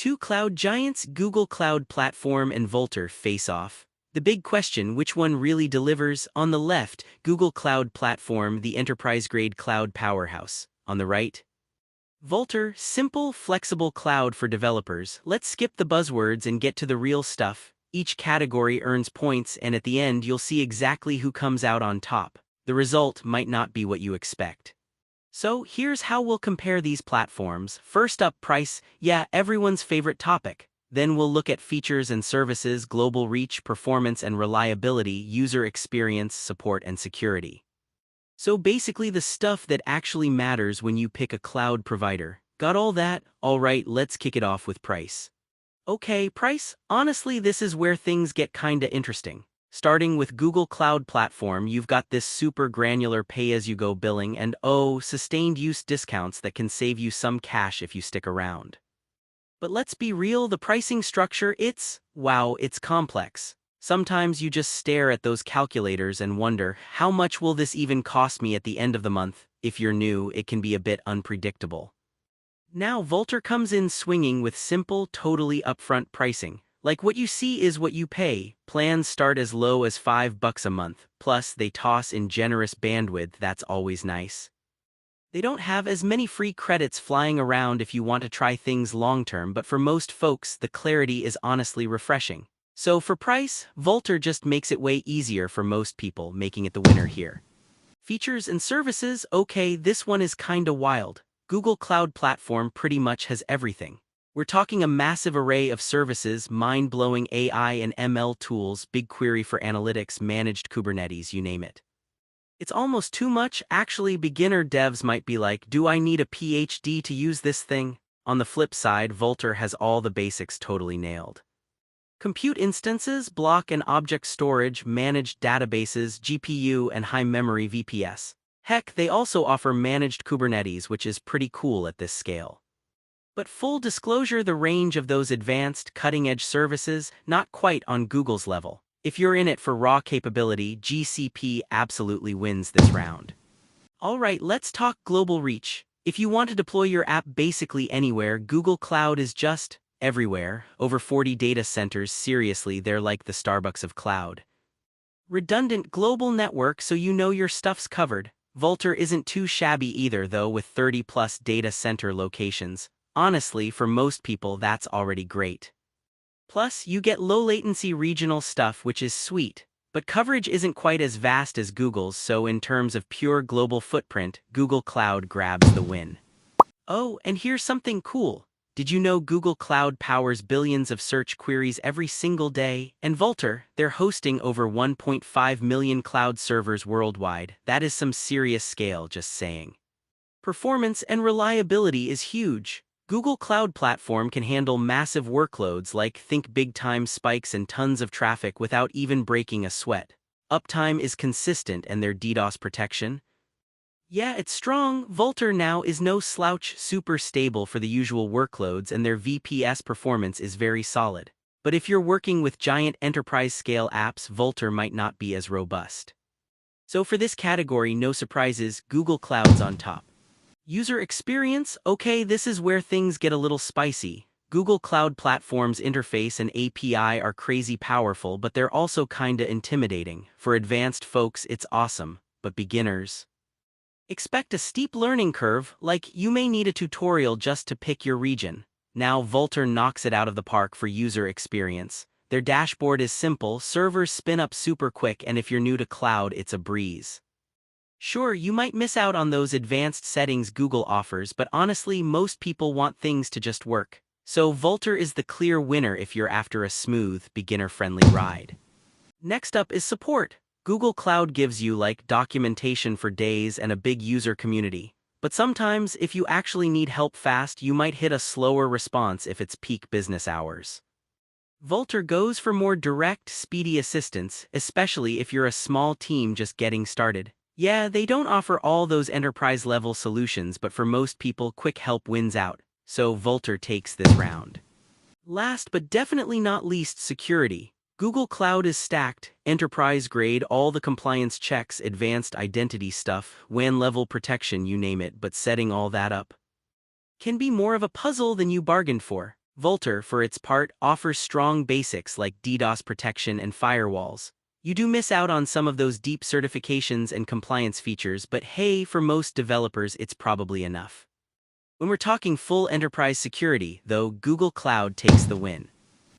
Two cloud giants, Google Cloud Platform and Vultr, face off. The big question, which one really delivers? On the left, Google Cloud Platform, the enterprise-grade cloud powerhouse. On the right, Vultr, simple, flexible cloud for developers. Let's skip the buzzwords and get to the real stuff. Each category earns points, and at the end you'll see exactly who comes out on top. The result might not be what you expect. So here's how we'll compare these platforms. First up, price. Yeah, everyone's favorite topic. Then we'll look at features and services, global reach, performance and reliability, user experience, support and security. So basically the stuff that actually matters when you pick a cloud provider. Got all that? Alright, let's kick it off with price. Okay, price? Honestly, this is where things get kinda interesting. Starting with Google Cloud Platform, you've got this super granular pay-as-you-go billing and sustained use discounts that can save you some cash if you stick around. But let's be real, the pricing structure, it's complex. Sometimes you just stare at those calculators and wonder, how much will this even cost me at the end of the month? If you're new, it can be a bit unpredictable. Now Vultr comes in swinging with simple, totally upfront pricing. Like what you see is what you pay. Plans start as low as $5 a month, plus they toss in generous bandwidth. That's always nice. They don't have as many free credits flying around if you want to try things long-term, but for most folks, the clarity is honestly refreshing. So for price, Vultr just makes it way easier for most people, making it the winner here. Features and services, okay, this one is kinda wild. Google Cloud Platform pretty much has everything. We're talking a massive array of services, mind-blowing AI and ML tools, BigQuery for analytics, managed Kubernetes, you name it. It's almost too much. Actually, beginner devs might be like, do I need a PhD to use this thing? On the flip side, Vultr has all the basics totally nailed. Compute instances, block and object storage, managed databases, GPU and high-memory VPS. Heck, they also offer managed Kubernetes, which is pretty cool at this scale. But full disclosure, the range of those advanced, cutting-edge services, not quite on Google's level. If you're in it for raw capability, GCP absolutely wins this round. Alright, let's talk global reach. If you want to deploy your app basically anywhere, Google Cloud is just everywhere. Over 40 data centers, seriously, they're like the Starbucks of cloud. Redundant global network, so you know your stuff's covered. Vultr isn't too shabby either, though, with 30+ data center locations. Honestly, for most people, that's already great. Plus, you get low-latency regional stuff, which is sweet. But coverage isn't quite as vast as Google's, so in terms of pure global footprint, Google Cloud grabs the win. Oh, and here's something cool. Did you know Google Cloud powers billions of search queries every single day? And Vultr, they're hosting over 1.5 million cloud servers worldwide. That is some serious scale, just saying. Performance and reliability is huge. Google Cloud Platform can handle massive workloads like think big-time spikes and tons of traffic without even breaking a sweat. Uptime is consistent and their DDoS protection? Yeah, it's strong. Vultr now is no slouch, super stable for the usual workloads, and their VPS performance is very solid. But if you're working with giant enterprise-scale apps, Vultr might not be as robust. So for this category, no surprises, Google Cloud's on top. User experience? Okay, this is where things get a little spicy. Google Cloud Platform's interface and API are crazy powerful, but they're also kinda intimidating. For advanced folks, it's awesome, but beginners? Expect a steep learning curve, like you may need a tutorial just to pick your region. Now Vultr knocks it out of the park for user experience. Their dashboard is simple, servers spin up super quick, and if you're new to cloud, it's a breeze. Sure, you might miss out on those advanced settings Google offers, but honestly, most people want things to just work. So Vultr is the clear winner if you're after a smooth, beginner-friendly ride. Next up is support. Google Cloud gives you documentation for days and a big user community. But sometimes, if you actually need help fast, you might hit a slower response if it's peak business hours. Vultr goes for more direct, speedy assistance, especially if you're a small team just getting started. Yeah, they don't offer all those enterprise-level solutions, but for most people, quick help wins out, so Vultr takes this round. Last but definitely not least, security. Google Cloud is stacked, enterprise-grade, all the compliance checks, advanced identity stuff, WAN-level protection, you name it, but setting all that up can be more of a puzzle than you bargained for. Vultr, for its part, offers strong basics like DDoS protection and firewalls. You do miss out on some of those deep certifications and compliance features, but hey, for most developers it's probably enough. When we're talking full enterprise security, though, Google Cloud takes the win.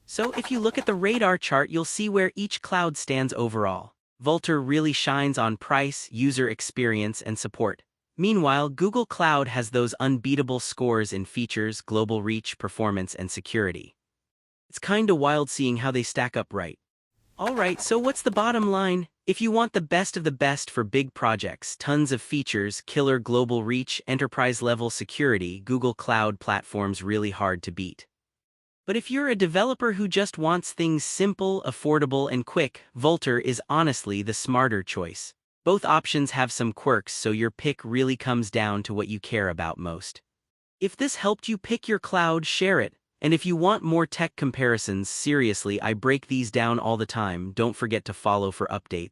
So if you look at the radar chart, you'll see where each cloud stands overall. Vultr really shines on price, user experience, and support. Meanwhile, Google Cloud has those unbeatable scores in features, global reach, performance, and security. It's kinda wild seeing how they stack up, right? Alright, so what's the bottom line? If you want the best of the best for big projects, tons of features, killer global reach, enterprise-level security, Google Cloud Platform's really hard to beat. But if you're a developer who just wants things simple, affordable, and quick, Vultr is honestly the smarter choice. Both options have some quirks, so your pick really comes down to what you care about most. If this helped you pick your cloud, share it. And if you want more tech comparisons, seriously, I break these down all the time. Don't forget to follow for updates.